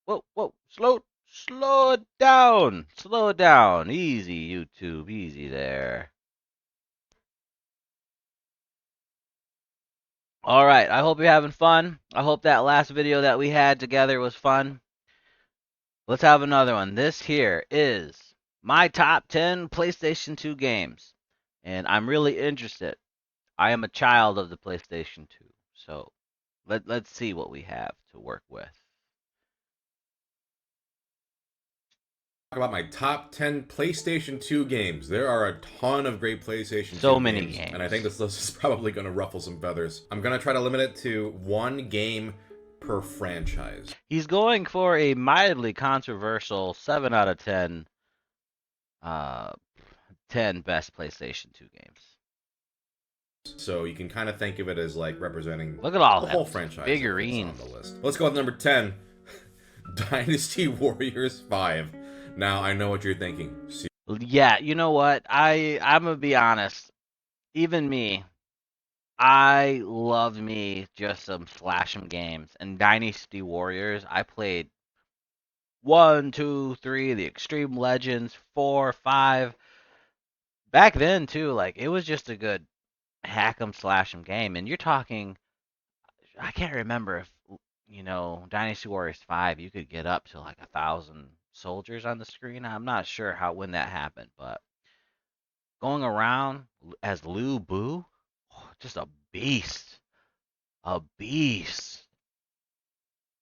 whoa. Slow it down. Slow it down. Easy, YouTube. Easy there. All right. I hope you're having fun. I hope that last video that we had together was fun. Let's have another one. This here is my top 10 PlayStation 2 games. And I'm really interested. I am a child of the PlayStation 2. So let's see what we have to work with. Talk about my top 10 PlayStation 2 games. There are a ton of great PlayStation So 2 many games, and I think games. this list is probably going to ruffle some feathers. I'm going to try to limit it to one game per franchise. He's going for a mildly controversial 7 out of 10 uh 10 best PlayStation 2 games. So you can kind of think of it as like representing Look at all the them whole franchise if it's on figurines. the list. Let's go with number 10, Dynasty Warriors 5. Now, I know what you're thinking. Yeah, you know what? I'm gonna be honest. Even me, I love me just some slash 'em games. And Dynasty Warriors, I played 1, 2, 3, the Extreme Legends, 4, 5. Back then too, like it was just a good hack 'em slash 'em game. And you're talking, I can't remember if Dynasty Warriors 5, you could get up to like 1,000 soldiers on the screen. I'm not sure how when that happened, but going around as Lu Bu, just a beast, a beast.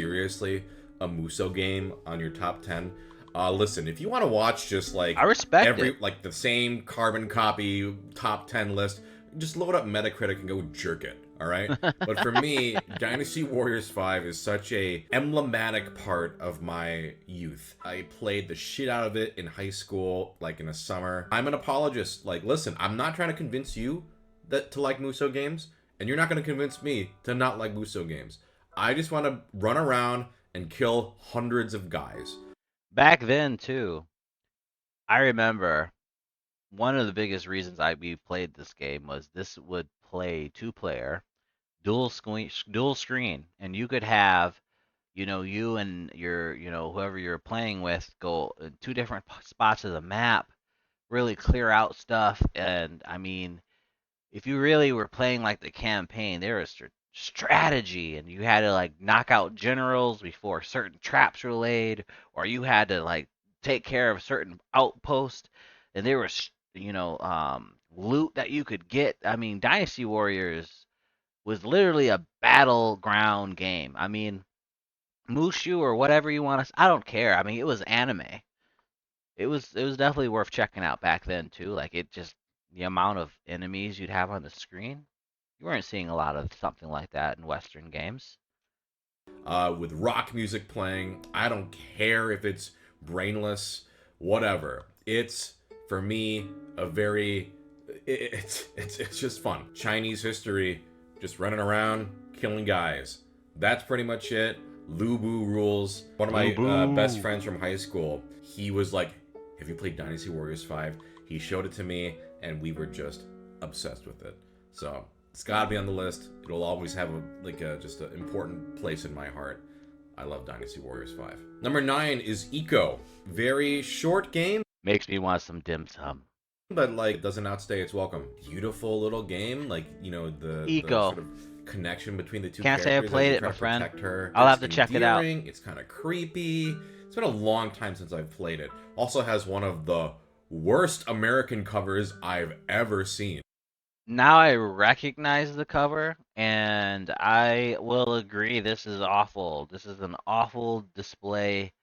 Seriously, a Muso game on your top 10. Listen, if you want to watch just like I respect every it. like the same carbon copy top 10 list, just load up Metacritic and go jerk it. All right. But for me, Dynasty Warriors 5 is such a emblematic part of my youth. I played the shit out of it in high school, like in a summer. I'm an apologist. Like, listen, I'm not trying to convince you that to like Muso games, and you're not going to convince me to not like Muso games. I just want to run around and kill hundreds of guys. Back then too, I remember one of the biggest reasons we played this game was this would play two-player dual screen, and you could have you and your whoever you're playing with go in two different spots of the map, really clear out stuff. And I mean, if you really were playing like the campaign, there was strategy, and you had to like knock out generals before certain traps were laid, or you had to like take care of certain outposts, and there was loot that you could get. I mean, Dynasty Warriors was literally a battleground game. I mean, Mushu or whatever you want to. I don't care. I mean, it was anime. It was definitely worth checking out back then too. Like it just the amount of enemies you'd have on the screen. You weren't seeing a lot of something like that in Western games. With rock music playing. I don't care if it's brainless, whatever. It's for me a very it's just fun. Chinese history, just running around killing guys. That's pretty much it. Lubu rules. One of my best Lubu. friends from high school, he was like, "Have you played Dynasty Warriors 5?" He showed it to me, and we were just obsessed with it. So it's got to be on the list. It'll always have just an important place in my heart. I love Dynasty Warriors 5. Number 9 is Eco. Very short game, Makes me want some dim sum. but like it doesn't outstay its welcome. Beautiful little game, like the Eco. sort of connection between the two Can't say I characters as played you it, try my to friend. protect her. I'll have It's to check it out. endearing. It's kind of creepy. It's been a long time since I've played it. Also has one of the worst American covers I've ever seen. Now I recognize the cover, and I will agree this is awful. This is an awful display.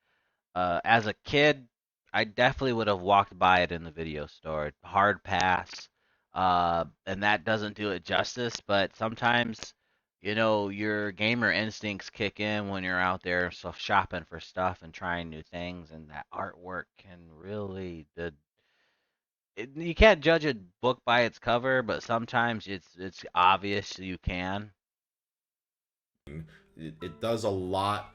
As a kid, I definitely would have walked by it in the video store. Hard pass. And that doesn't do it justice, but sometimes, your gamer instincts kick in when you're out there so shopping for stuff and trying new things, and that artwork can really you can't judge a book by its cover, but sometimes it's obvious you can. It does a lot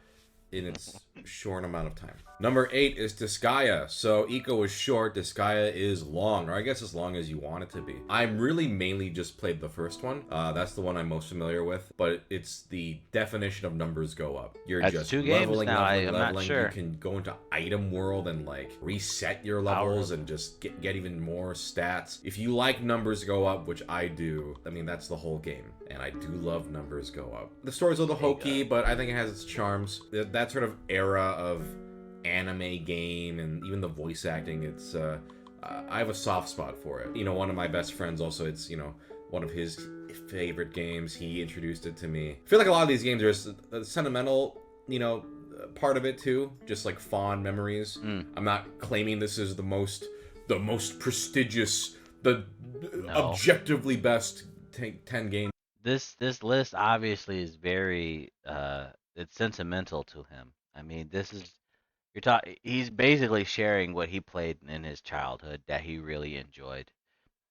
in its short amount of time. Number 8 is Disgaea. So Eco is short, Disgaea is long, or I guess as long as you want it to be. I'm really mainly just played the first one. That's the one I'm most familiar with, but it's the definition of numbers go up. You're That's just 2 games leveling, now. leveling, I'm not leveling. You sure. can go into item world and like reset your levels and just get even more stats. If you like numbers go up, which I do, I mean, that's the whole game. And I do love numbers go up. The story's a little hokey, but I think it has its charms. That sort of era of anime game and even the voice acting, it's I have a soft spot for it. You know, one of my best friends also, it's, you know, one of his favorite games. He introduced it to me. I feel like a lot of these games, there's a sentimental, you know, part of it too, just like fond memories. I'm not claiming this is the most prestigious, the objectively best 10 games. This list obviously is very it's sentimental to him. I mean, this is you're talking. He's basically sharing what he played in his childhood that he really enjoyed,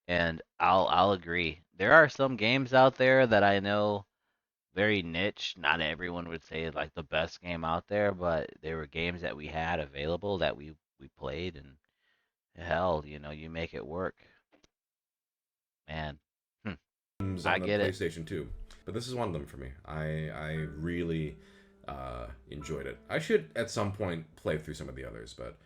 and I'll agree. There are some games out there that I know very niche. Not everyone would say is like the best game out there, but there were games that we had available that we played, and hell, you know, you make it work, man. Hmm, I On the get it. PlayStation 2. But this is one of them for me. I really enjoyed it. I should at some point play through some of the others, but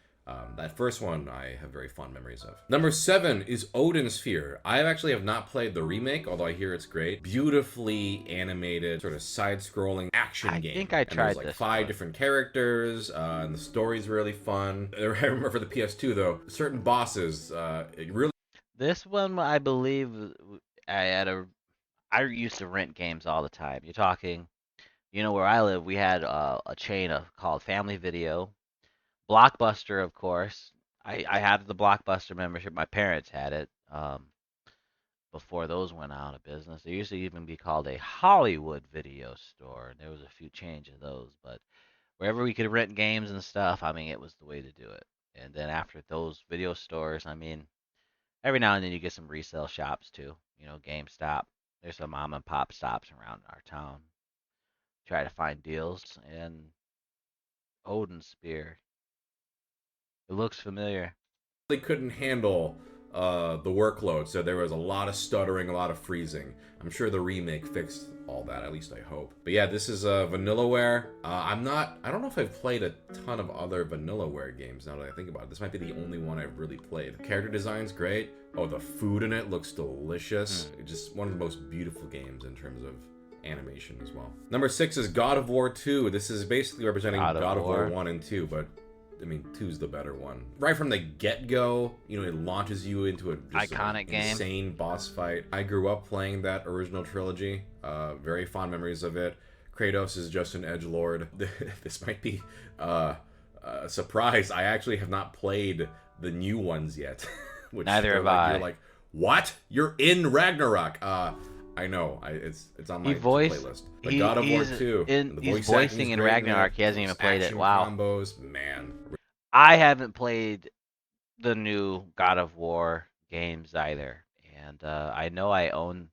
that first one I have very fond memories of. Number 7 is Odin Sphere. I actually have not played the remake, although I hear it's great. Beautifully animated, sort of side-scrolling action game. I think I tried there's like this 5 one. different characters, and the story's really fun. I remember for the PS2 though, certain bosses, it really This one, I believe, I had a. I used to rent games all the time. You're talking, you know, where I live, we had a chain called Family Video, Blockbuster, of course. I had the Blockbuster membership. My parents had it before those went out of business. There used to even be called a Hollywood Video Store, and there was a few changes of those. But wherever we could rent games and stuff, I mean, it was the way to do it. And then after those video stores, I mean, every now and then you get some resale shops too. You know, GameStop. There's some mom and pop stops around our town. Try to find deals. And Odin Spear. It looks familiar. couldn't handle the workload, so there was a lot of stuttering, a lot of freezing. I'm sure the remake fixed all that, at least I hope. But yeah, this is Vanillaware. I don't know if I've played a ton of other Vanillaware games now that I think about it. This might be the only one I've really played. Character design's great. Oh, the food in it looks delicious. It's just one of the most beautiful games in terms of animation as well. Number 6 is God of War 2. This is basically representing God of War 1 and 2, but I mean, 2's the better one. Right from the get-go, you know, it launches you into a iconic game, insane boss fight. I grew up playing that original trilogy. Very fond memories of it. Kratos is just an edgelord. This might be a surprise. I actually have not played the new ones yet. Which neither have I. You're like, what? You're in Ragnarok. I know. It's on my playlist. But God of War 2. He's voicing in Ragnarok. He hasn't even played it. Wow. Combos, man. I haven't played the new God of War games either, and I know I own.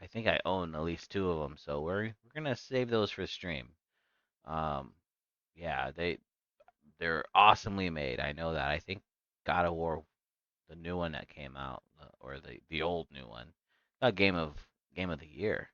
I think I own at least 2 of them. So we're gonna save those for stream. Um, yeah, they're awesomely made. I know that. I think God of War, the new one that came out, or the old new one, got game of the year.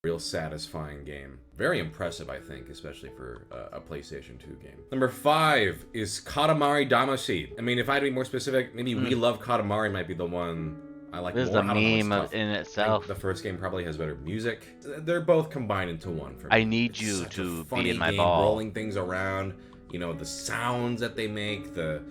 Real satisfying game. Very impressive, I think, especially for a PlayStation 2 game. Number 5 is Katamari Damacy. I mean, if I had to be more specific, maybe We Love Katamari might be the one I like this more. This is a meme in itself. The first game probably has better music. They're both combined into one for me. I need you to be in my ball. Rolling things around, you know, the sounds that they make, the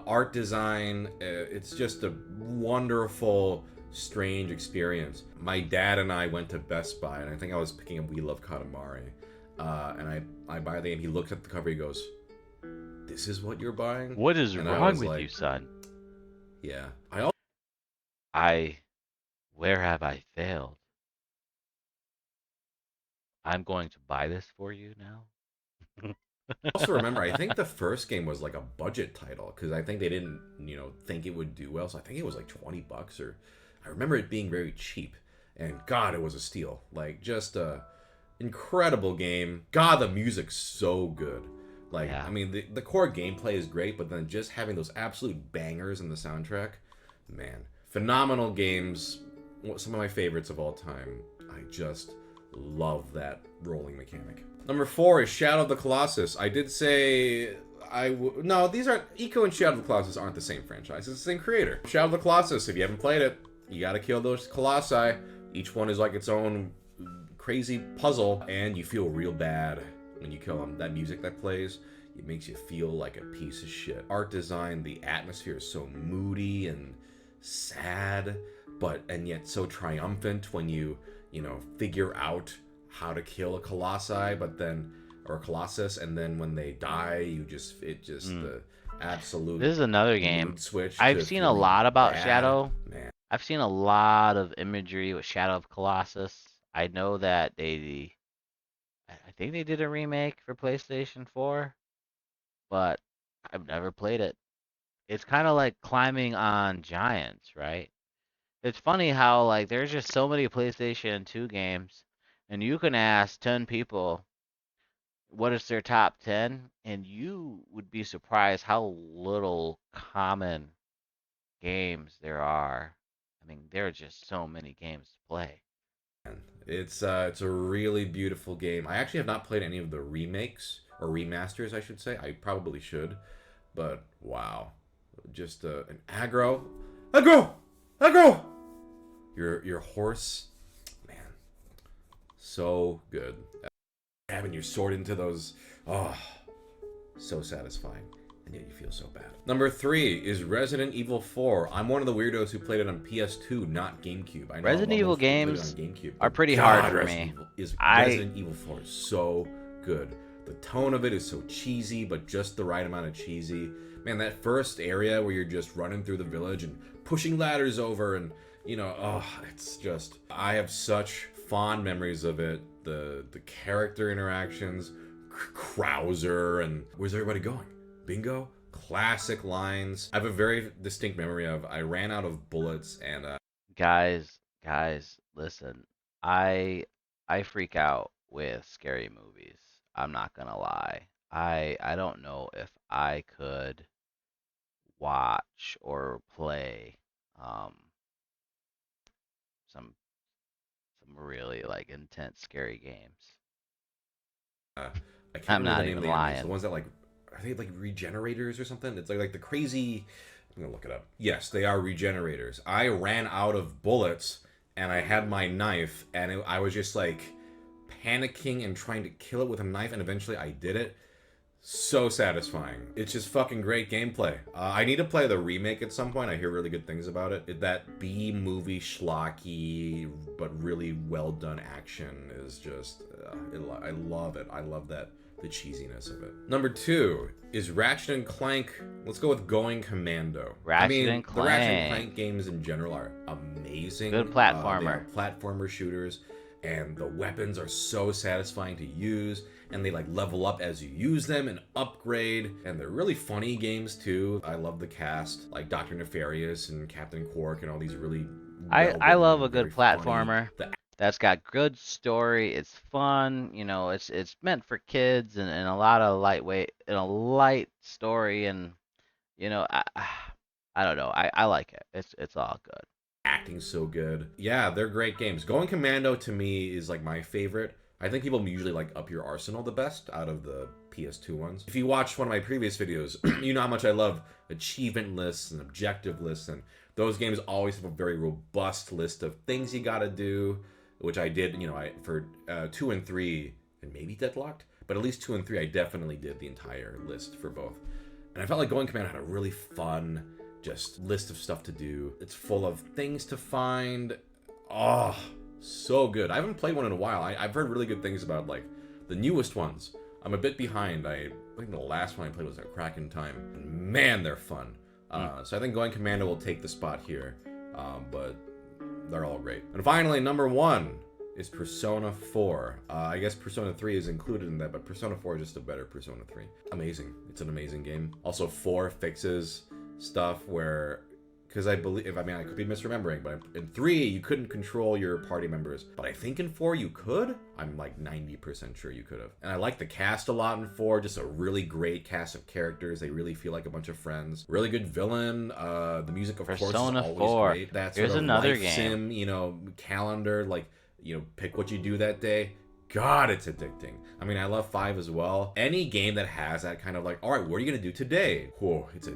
art design. It's just a wonderful, strange experience. My dad and I went to Best Buy, and I think I was picking up We Love Katamari. And I buy the game. He looks at the cover. He goes, "This is what you're buying? What is wrong with you, son?" Yeah. Where have I failed? I'm going to buy this for you now. Also remember, I think the first game was like a budget title because I think they didn't, you know, think it would do well. So I think it was like $20 or I remember it being very cheap. And God, it was a steal. Like just a incredible game. God, the music's so good. Like, Yeah. I mean, the core gameplay is great, but then just having those absolute bangers in the soundtrack, man, phenomenal games. Some of my favorites of all time. I just love that rolling mechanic. Number 4 is Shadow of the Colossus. I did say no, these aren't. Eco and Shadow of the Colossus aren't the same franchise. It's the same creator. Shadow of the Colossus. If you haven't played it, you gotta kill those colossi. Each one is like its own crazy puzzle, and you feel real bad when you kill them. That music that plays, it makes you feel like a piece of shit. Art design, the atmosphere is so moody and sad, and yet so triumphant when you figure out how to kill a colossi, or a colossus, and then when they die, the absolute This is another game. mood switch I've to seen a feeling lot about bad, Shadow. man. I've seen a lot of imagery with Shadow of Colossus. I know that I think they did a remake for PlayStation 4, but I've never played it. It's kind of like climbing on giants, right? It's funny how like there's just so many PlayStation 2 games, and you can ask 10 people what is their top 10, and you would be surprised how little common games there are. I mean, there are just so many games to play. It's a really beautiful game. I actually have not played any of the remakes or remasters, I should say. I probably should, but wow, just an aggro, aggro. Your horse, man, so good. Having your sword into those, oh, so satisfying. And yet you feel so bad. Number 3 is Resident Evil 4. I'm one of the weirdos who played it on PS2, not GameCube. I know a Resident lot of Evil most people played it on games GameCube, are but pretty hard God, for me. I Resident Evil 4 is so good. The tone of it is so cheesy, but just the right amount of cheesy. Man, that first area where you're just running through the village and pushing ladders over, and it's just, I have such fond memories of it. The character interactions, Krauser, and where's everybody going? Bingo, classic lines. I have a very distinct memory of I ran out of bullets and guys, listen. I I freak out with scary movies. I'm not gonna lie. I don't know if I could watch or play um some some really like intense scary games. I can't I'm remember not the name of even the enemies. The lying. ones that are they like regenerators or something? It's like the crazy. I'm gonna look it up. Yes, they are regenerators. I ran out of bullets and I had my knife and I was just like panicking and trying to kill it with a knife, and eventually I did it. So satisfying. It's just fucking great gameplay. I need to play the remake at some point. I hear really good things about it. That B movie schlocky but really well done action is just I love it. I love the cheesiness of it. Number 2 is Ratchet and Clank. Let's go with Going Commando. I Ratchet mean, and the Ratchet and Clank Clank. games in general are Good amazing. They are platformer. platformer shooters, and the weapons are so satisfying to use, and they like level up as you use them and upgrade, and they're really funny games too. I love the cast, like Dr. Nefarious and Captain Quark and all these really well I written love a and good very funny. platformer that's got good story. It's fun, it's meant for kids and a lot of lightweight and a light story and I don't know. I like it. It's all good. Acting's so good. Yeah, they're great games. Going Commando to me is like my favorite. I think people usually like Up Your Arsenal the best out of the PS2 ones. If you watched one of my previous videos, you know how much I love achievement lists and objective lists, and those games always have a very robust list of things you gotta do, which I did, for 2 and 3, and maybe Deadlocked, but at least 2 and 3 I definitely did the entire list for both. And I felt like Going Commando had a really fun, just list of stuff to do. It's full of things to find. Oh, so good. I haven't played one in a while. I've heard really good things about like the newest ones. I'm a bit behind. I think the last one I played was a Kraken Time. And man, they're fun. So I think Going Commando will take the spot here, but they're all great. And finally, number 1 is Persona 4. I guess Persona 3 is included in that, but Persona 4 is just a better Persona 3. Amazing. It's an amazing game. Also, 4 fixes stuff where because I believe, I mean, I could be misremembering, but in 3, you couldn't control your party members. But I think in 4, you could. I'm like 90% sure you could have. And I like the cast a lot in 4, just a really great cast of characters. They really feel like a bunch of friends. Really good villain. The music, of course, is Persona always 4. great. That sort Here's of another life game. sim, calendar, pick what you do that day. God, it's addicting. I mean, I love 5 as well. Any game that has that kind of like, all right, what are you going to do today? Whoa, it's a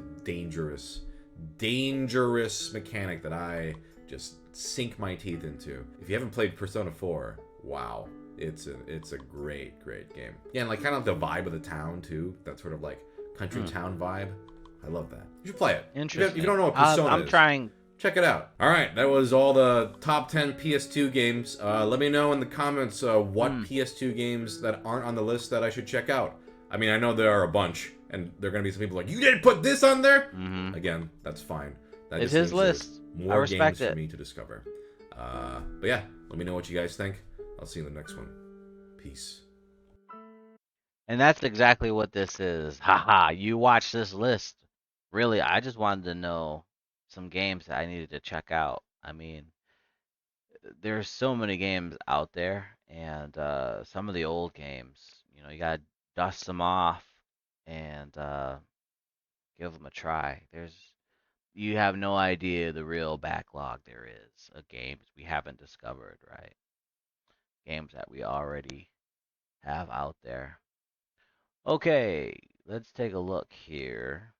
dangerous mechanic that I just sink my teeth into. If you haven't played Persona 4, wow. It's a great game. Yeah, and like kind of the vibe of the town too. That sort of like country Hmm. town vibe. I love that. You should play it. If you Interesting. don't know what Persona I'm is, trying. check it out. All right, that was all the top 10 PS2 games. Let me know in the comments what Hmm. PS2 games that aren't on the list that I should check out. I mean, I know there are a bunch, and there are going to be some people like, you didn't put this on there? Mm-hmm. Again, that's fine. That It's just his means there's list. I more games respect for it. me to discover. But yeah, let me know what you guys think. I'll see you in the next one. Peace. And that's exactly what this is. Haha, you watch this list. Really, I just wanted to know some games that I needed to check out. I mean, there's so many games out there, and some of the old games, you gotta dust them off and give them a try. You have no idea the real backlog there is of games we haven't discovered, right? Games that we already have out there. Okay, let's take a look here.